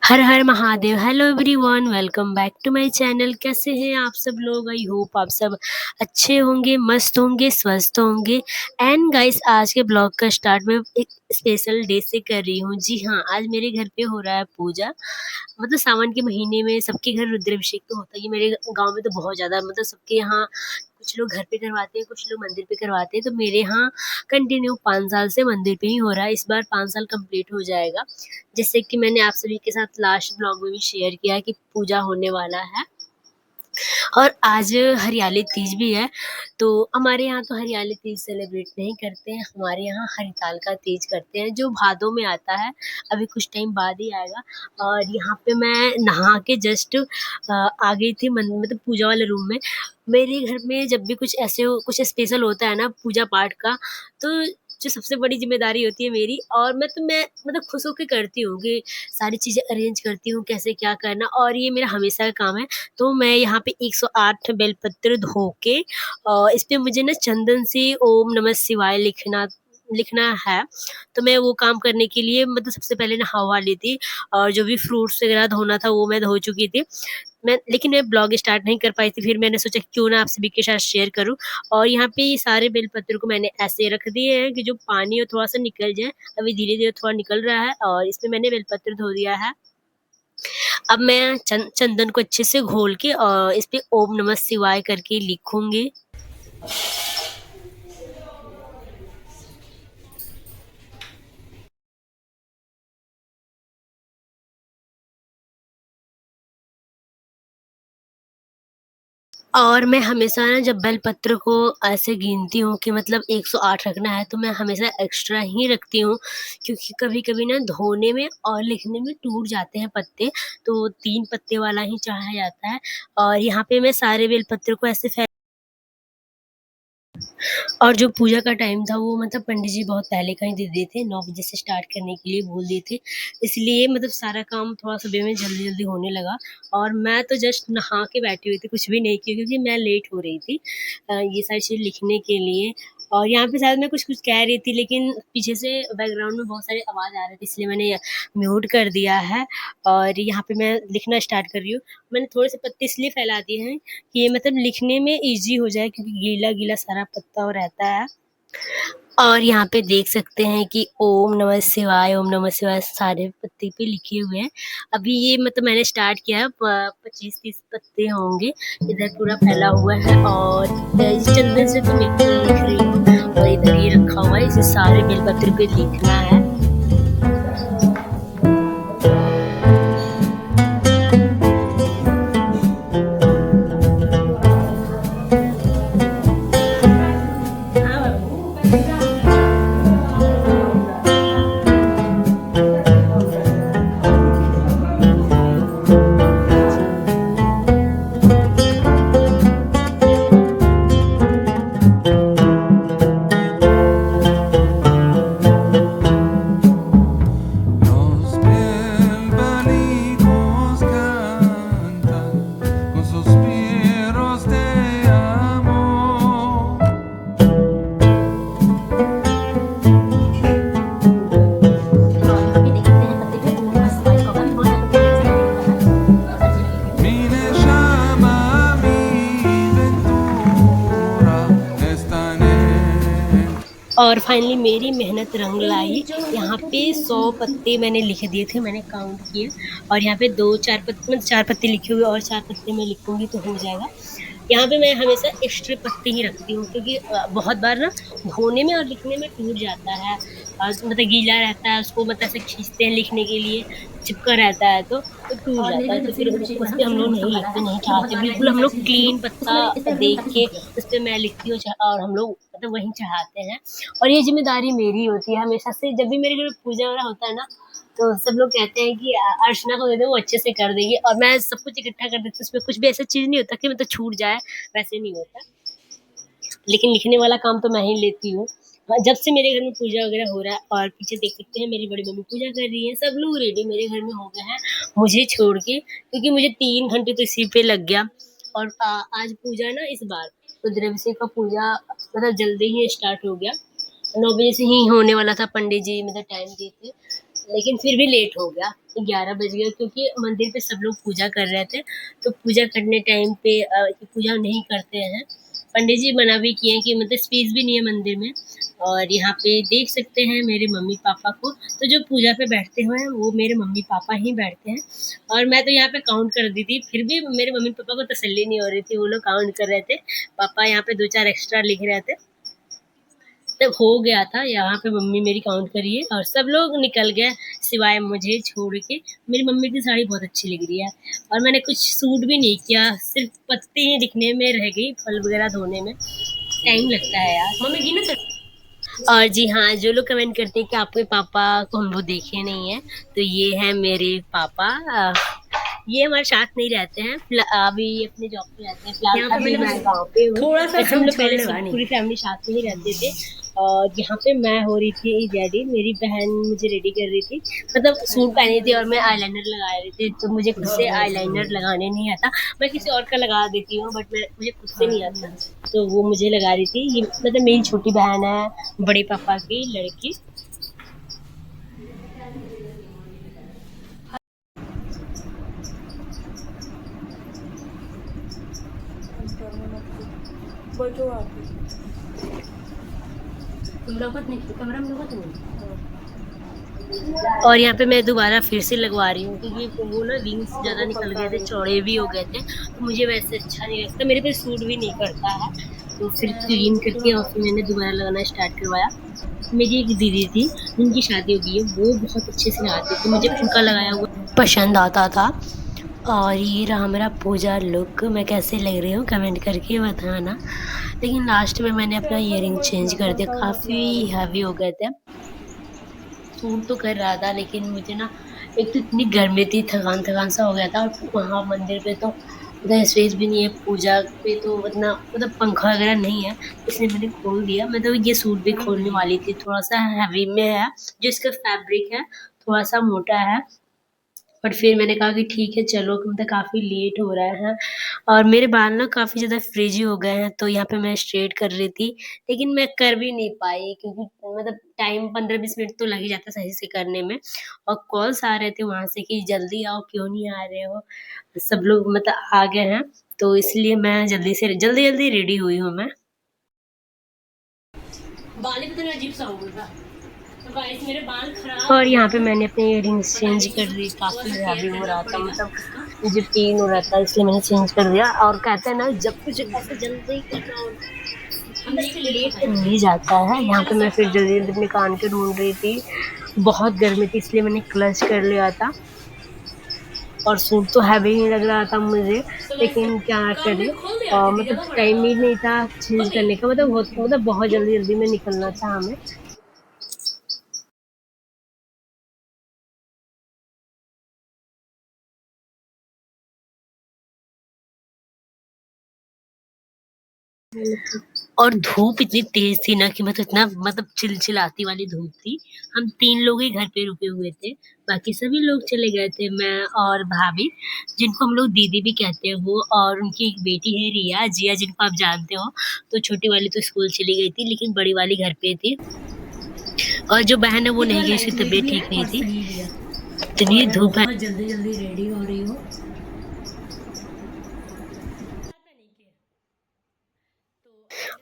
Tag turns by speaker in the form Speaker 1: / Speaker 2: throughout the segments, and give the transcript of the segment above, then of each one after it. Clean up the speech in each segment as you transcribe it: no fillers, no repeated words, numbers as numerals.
Speaker 1: हर हर Mahadev. Hello everyone, welcome back to my channel. कैसे हैं आप सब लोग? आई होप आप सब अच्छे होंगे, मस्त होंगे, स्वस्थ होंगे। एंड गाइस, आज के ब्लॉग का स्टार्ट मैं एक स्पेशल डे से कर रही हूँ। जी हाँ, आज मेरे घर पे हो रहा है पूजा। मतलब सावन के महीने में सबके घर रुद्राभिषेक तो होता ही है। मेरे गांव में तो बहुत ज़्यादा, मतलब सबके यहाँ कुछ लोग घर पे करवाते हैं, कुछ लोग मंदिर पे करवाते हैं। तो मेरे यहाँ कंटिन्यू 5 साल से मंदिर पे ही हो रहा है। इस बार 5 साल कंप्लीट हो जाएगा। जैसे कि मैंने आप सभी के साथ लास्ट ब्लॉग में भी शेयर किया है कि पूजा होने वाला है। और आज हरियाली तीज भी है। तो हमारे यहाँ तो हरियाली तीज सेलिब्रेट नहीं करते हैं, हमारे यहाँ हरिताल का तीज करते हैं, जो भादों में आता है। अभी कुछ टाइम बाद ही आएगा। और यहाँ पे मैं नहा के जस्ट आ गई थी मतलब पूजा वाले रूम में। मेरे घर में जब भी कुछ ऐसे कुछ स्पेशल होता है ना पूजा पाठ का, तो जो सबसे बड़ी ज़िम्मेदारी होती है मेरी। और मैं मतलब खुश होके करती हूँ कि सारी चीज़ें अरेंज करती हूँ, कैसे क्या करना, और ये मेरा हमेशा का काम है। तो मैं यहाँ पे 108 बेलपत्र धो के इस पे मुझे ना चंदन से ओम नमः शिवाय लिखना लिखना है। तो मैं वो काम करने के लिए मतलब सबसे पहले नहा ली थी। और जो भी फ्रूट्स वगैरह धोना था वो मैं धो चुकी थी। लेकिन मैं ब्लॉग स्टार्ट नहीं कर पाई थी, फिर मैंने सोचा क्यों ना आप सभी के साथ शेयर करूँ। और यहाँ पे ये सारे बेलपत्र को मैंने ऐसे रख दिए हैं कि जो पानी है थोड़ा-सा निकल जाए। अभी धीरे-धीरे थोड़ा निकल रहा है और इसमें मैंने बेलपत्र धो दिया है। अब मैं चंदन को अच्छे से घोल के इस पे ओम नमः शिवाय करके लिखूँगी। और मैं हमेशा ना जब बेलपत्र को ऐसे गिनती हूँ कि मतलब 108 रखना है, तो मैं हमेशा एक्स्ट्रा ही रखती हूँ, क्योंकि कभी-कभी ना धोने में और लिखने में टूट जाते हैं पत्ते, तो 3 पत्ते वाला ही चाहा जाता है। और यहाँ पे मैं सारे बेलपत्र को ऐसे और जो पूजा का टाइम था वो मतलब पंडित जी बहुत पहले का ही दे दिए थे, 9 बजे से स्टार्ट करने के लिए बोल दिए थे। इसलिए मतलब सारा काम थोड़ा सुबह में जल्दी-जल्दी होने लगा। और मैं तो जस्ट नहा के बैठी हुई थी, कुछ भी नहीं किया, क्योंकि मैं लेट हो रही थी ये सारी चीज़ लिखने के लिए। और यहाँ पे शायद मैं कुछ-कुछ कह रही थी, लेकिन पीछे से बैकग्राउंड में बहुत सारी आवाज़ आ रही थी, इसलिए मैंने म्यूट कर दिया है। और यहाँ पे मैं लिखना स्टार्ट कर रही हूँ। मैंने थोड़े से पत्ते इसलिए फैला दिए हैं कि ये मतलब लिखने में ईज़ी हो जाए, क्योंकि गीला-गीला सारा पत्ता वो रहता है। और यहाँ पे देख सकते हैं कि ओम नमः शिवाय सारे पत्ते पे लिखे हुए हैं। अभी ये मतलब मैंने स्टार्ट किया है, 25-30 पत्ते होंगे, इधर पूरा फैला हुआ है। और इस चंदन से तो मैं लिख रही हूँ, और इधर ये रखा हुआ है, इसे सारे बेलपत्र पे लिखना है।
Speaker 2: Los bilbalicos cantan con suspiros de amor. Mine llama mi ventura esta en
Speaker 1: और फाइनली मेरी मेहनत रंग लाई। यहाँ पे 100 पत्ते मैंने लिख दिए थे, मैंने काउंट किए। और यहाँ पे 2-4 पत्ते, मतलब 4 पत्ते लिखे हुए और 4 पत्ते मैं लिखूँगी तो हो जाएगा। यहाँ पे मैं हमेशा एक्स्ट्रा पत्ते ही रखती हूँ, क्योंकि बहुत बार ना धोने में और लिखने में टूट जाता है। मतलब गीला रहता है, उसको मतलब ऐसे खींचते हैं लिखने के लिए, चिपका रहता है तो टूट जाता है। तो फिर उस पे हम लोग नहीं लिखते, नहीं चाहते, बिल्कुल हम लोग क्लीन पत्ता देख के उस पे मैं लिखती हूँ, और हम लोग मतलब वहीं चढ़ाते हैं। और ये ज़िम्मेदारी मेरी होती है हमेशा से। जब भी मेरे घर में पूजा वगैरह होता है ना, तो सब लोग कहते हैं कि अर्चना को दे दो, वो अच्छे से कर देगी। और मैं सब कुछ इकट्ठा कर देती हूँ, उसमें कुछ भी ऐसा चीज़ नहीं होता कि मतलब छूट जाए, वैसे नहीं होता। लेकिन लिखने वाला काम तो मैं ही लेती हूँ। जब से मेरे घर में पूजा वगैरह हो रहा है, और पीछे देख सकते हैं मेरी बड़ी मम्मी पूजा कर रही हैं, सब लोग रेडी मेरे घर में हो गए हैं, मुझे छोड़ के, क्योंकि मुझे 3 घंटे तो इसी पे लग गया। और आज पूजा ना इस बार रुद्राभिषेक का पूजा मतलब जल्दी ही स्टार्ट हो गया। 9 बजे से ही होने वाला था, पंडित जी मतलब टाइम दिए थे। लेकिन फिर भी लेट हो गया, 11 बज गया क्योंकि मंदिर पे सब लोग पूजा कर रहे थे। तो पूजा करने टाइम पे पूजा नहीं करते हैं, पंडित जी मना भी किए हैं कि मतलब स्पेस भी नहीं है मंदिर में। और यहाँ पे देख सकते हैं मेरे मम्मी पापा को, तो जो पूजा पे बैठते हुए हैं वो मेरे मम्मी पापा ही बैठते हैं। और मैं तो यहाँ पे काउंट कर दी थी, फिर भी मेरे मम्मी पापा को तसल्ली नहीं हो रही थी, वो लोग काउंट कर रहे थे। पापा यहाँ पे 2-4 एक्स्ट्रा लिख रहे थे। तब हो गया था, यहाँ पे मम्मी मेरी काउंट करी है और सब लोग निकल गए सिवाय मुझे छोड़ के। मेरी मम्मी की साड़ी बहुत अच्छी लग रही है और मैंने कुछ सूट भी नहीं किया, सिर्फ पत्ती ही दिखने में रह गई, फल वगैरह धोने में टाइम लगता है यार। मम्मी गिनो तो। और जी हाँ, जो लोग कमेंट करते हैं कि आपके पापा को हम लोग देखे नहीं है, तो ये है मेरे पापा। ये हमारे साथ नहीं रहते हैं, अभी ये अपने जॉब पे रहते हैं। फिलहाल अभी मैं गाँव पे हूँ। थोड़ा सा हम लोग पहले सब पूरी फैमिली साथ में ही रहते थे। और यहाँ पे मैं हो रही थी रेडी, मेरी बहन मुझे रेडी कर रही थी, मतलब सूट पहनी थी और मैं आईलाइनर लगा रही थी। तो मुझे खुद से आईलाइनर लगाने नहीं आता, मैं किसी और का लगा देती हूँ बट मुझे खुद से नहीं आता, तो वो मुझे लगा रही थी। ये मतलब मेरी छोटी बहन है, बड़े पापा की लड़की। और यहाँ पे मैं दोबारा फिर से लगवा रही हूँ क्योंकि वो ना विंग्स ज़्यादा निकल गए थे, चौड़े भी हो गए थे, तो मुझे वैसे अच्छा नहीं लगता, मेरे पे सूट भी नहीं करता है। तो फिर क्लीन करके और फिर मैंने दोबारा लगाना स्टार्ट करवाया। मेरी एक दीदी थी जिनकी शादी हो गई है, वो बहुत अच्छे से लगाती थी, मुझे उनका लगाया हुआ पसंद आता था। और ये रहा मेरा पूजा लुक, मैं कैसे लग रही हूँ कमेंट करके बताना। लेकिन लास्ट में मैंने अपना ईयरिंग चेंज कर दिया, काफ़ी हैवी हो गए थे। सूट तो कर रहा था लेकिन मुझे ना एक तो इतनी गर्मी थी, थकान सा हो गया था। और वहाँ मंदिर पे तो उधर स्पेस भी नहीं है, पूजा पे तो उतना मतलब पंखा वगैरह नहीं है, इसलिए मैंने खोल दिया। मैं तो ये सूट भी खोलने वाली थी, थोड़ा सा हैवी में है, जो इसका फैब्रिक है थोड़ा सा मोटा है। बट फिर मैंने कहा कि ठीक है चलो, मतलब काफ़ी लेट हो रहा है और मेरे बाल ना काफ़ी ज़्यादा फ्रिजी हो गए हैं, तो यहाँ पे मैं स्ट्रेट कर रही थी, लेकिन मैं कर भी नहीं पाई क्योंकि मतलब टाइम 15-20 मिनट तो लग ही जाता सही से करने में। और कॉल्स आ रहे थे वहाँ से कि जल्दी आओ, क्यों नहीं आ रहे हो? सब लोग मतलब आ गए हैं, तो इसलिए मैं जल्दी-जल्दी रेडी हुई हूँ मैं। बाल ही पता नहीं अजीब सा हो गया। तो गाइस मेरे बाल खराब। और यहाँ पे मैंने अपने इयररिंग्स चेंज कर दी, काफ़ी हैवी हो रहा था, मतलब मुझे पेन हो रहा था, इसलिए मैंने चेंज कर दिया। और कहते हैं ना जब कुछ ऐसे जल्दी करना हो लेट नहीं जाता है। यहाँ पे मैं फिर जल्दी अपने कान के ढूंढ रही थी, बहुत गर्मी थी इसलिए मैंने क्लच कर लिया था। और सूट तो हैवी ही लग रहा था मुझे, लेकिन क्या करें, मतलब टाइम ही नहीं था चेंज करने का, मतलब बहुत जल्दी में निकलना था हमें। और धूप इतनी तेज थी ना कि मतलब इतना मतलब चिलचिलाती वाली धूप थी। हम 3 लोग ही घर पे रुके हुए थे, बाकी सभी लोग चले गए थे, मैं और भाभी, जिनको हम लोग दीदी भी कहते हैं वो, और उनकी एक बेटी है रिया, जिया जिनको आप जानते हो। तो छोटी वाली तो स्कूल चली गई थी लेकिन बड़ी वाली घर पे थी। और जो बहन है वो नहीं गई, उसकी तबीयत ठीक नहीं थी। इतनी धूप है। जल्दी रेडी हो रही हूँ।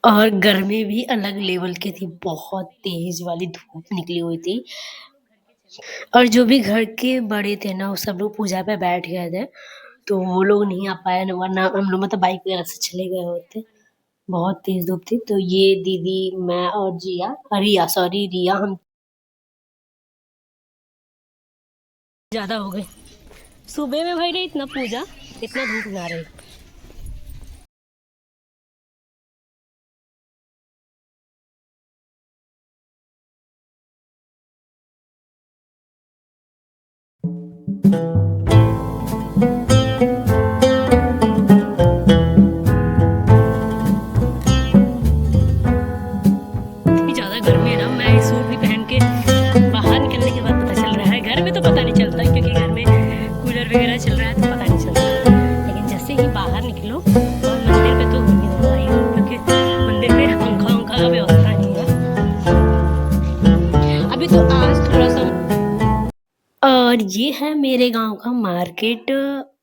Speaker 1: और गर्मी भी अलग लेवल की थी, बहुत तेज वाली धूप निकली हुई थी। और जो भी घर के बड़े थे ना, वो सब लोग पूजा पे बैठ गए थे, तो वो लोग नहीं आ पाए, वरना हम लोग मतलब बाइक वगैरह से चले गए होते। बहुत तेज धूप थी। तो ये दीदी, मैं और रिया, हम ज्यादा हो गए। सुबह में भाई इतना पूजा, इतना धूप ना रही। इतनी ज़्यादा गर्मी है ना, मैं ये सूट भी पहन के बाहर निकलने के बाद पता चल रहा है, घर में तो पता नहीं चलता क्योंकि घर में कूलर वगैरह चल रहा है तो पता नहीं चलता, लेकिन जैसे ही बाहर निकलो और मंदिर पे तो क्योंकि मंदिर में पंखा का व्यवस्था नहीं है। अभी तो आज थोड़ा सा ये है मेरे गाँव का मार्केट,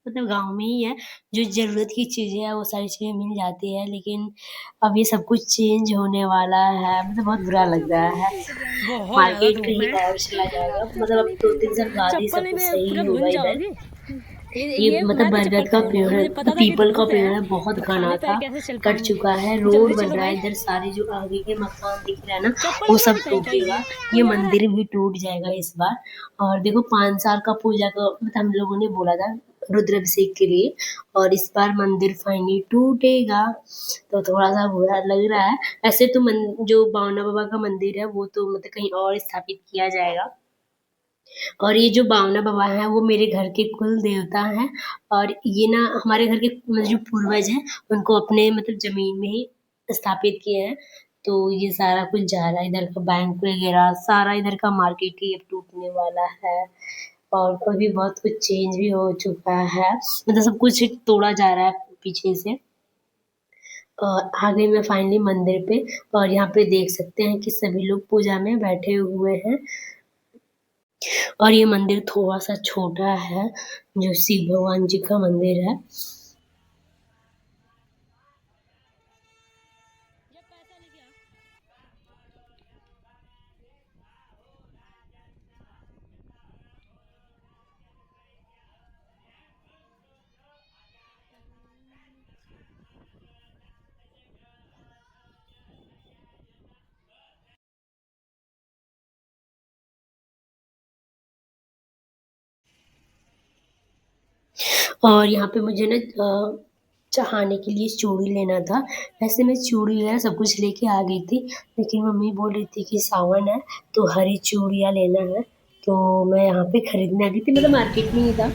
Speaker 1: मतलब गाँव में ही है, जो ज़रूरत की चीज़ें हैं वो सारी चीज़ें मिल जाती है, लेकिन अब ये सब कुछ चेंज होने वाला है, मतलब बहुत बुरा लग रहा है।
Speaker 3: बहुत ज़्यादा
Speaker 1: मार्केट
Speaker 3: धूप
Speaker 1: कहीं
Speaker 3: है।
Speaker 1: और चला जाएगा, मतलब अब 2-3 साल बाद ही
Speaker 3: चप्पल
Speaker 1: सब
Speaker 3: ही
Speaker 1: कुछ
Speaker 3: में
Speaker 1: सही
Speaker 3: पूरा
Speaker 1: होगा
Speaker 3: भून
Speaker 1: इधर।
Speaker 3: जाओगे।
Speaker 1: ये मतलब
Speaker 3: मैं तो चप्पल
Speaker 1: बरगद का
Speaker 3: पहनूँगा,
Speaker 1: पेड़ है,
Speaker 3: मुझे
Speaker 1: मतलब
Speaker 3: पता था कि
Speaker 1: पीपल का
Speaker 3: धूप
Speaker 1: पेड़
Speaker 3: है,
Speaker 1: है, बहुत
Speaker 3: तो
Speaker 1: घना
Speaker 3: खाली पैर
Speaker 1: था,
Speaker 3: कैसे चल
Speaker 1: कट
Speaker 3: पाऊँगी।
Speaker 1: चुका है, रोड
Speaker 3: जल्दी
Speaker 1: बन
Speaker 3: चलो
Speaker 1: रहा है,
Speaker 3: भाई,
Speaker 1: इधर सारे जो आगे के मकान दिख रहे हैं ना,
Speaker 3: चप्पल
Speaker 1: वो
Speaker 3: भी
Speaker 1: सब
Speaker 3: मैंने सही
Speaker 1: टूटेगा।
Speaker 3: चाहिए।
Speaker 1: ये
Speaker 3: कोई आ रहा है?
Speaker 1: मंदिर भी टूट जाएगा इस बार। और देखो 5 साल का पूजा का मतलब हम लोगों ने बोला था रुद्राभिषेक के लिए, और इस बार मंदिर फाइनली टूटेगा, तो थोड़ा-सा बुरा लग रहा है। ऐसे तो जो बावना बाबा का मंदिर है वो तो मतलब कहीं और स्थापित किया जाएगा। और ये जो बावना बाबा हैं वो मेरे घर के कुल देवता हैं, और ये ना हमारे घर के मतलब जो पूर्वज हैं उनको अपने मतलब ज़मीन में ही स्थापित किए हैं। तो ये सारा कुछ जा रहा है, इधर का बैंक वगैरह सारा इधर का मार्केट ही अब टूटने वाला है, और अभी बहुत कुछ चेंज भी हो चुका है, मतलब सब कुछ तोड़ा जा रहा है पीछे से। आ गई मैं फाइनली मंदिर पे, और यहाँ पे देख सकते हैं कि सभी लोग पूजा में बैठे हुए हैं। और ये मंदिर थोड़ा-सा छोटा है, जो शिव भगवान जी का मंदिर है। और यहाँ पे मुझे ना चढ़ाने के लिए चूड़ी लेना था। वैसे मैं चूड़ी वगैरह सब कुछ लेके आ गई थी, लेकिन मम्मी बोल रही थी कि सावन है तो हरी चूड़ियाँ लेना है, तो मैं यहाँ पे खरीदने आ गई थी, मतलब मार्केट में ही था।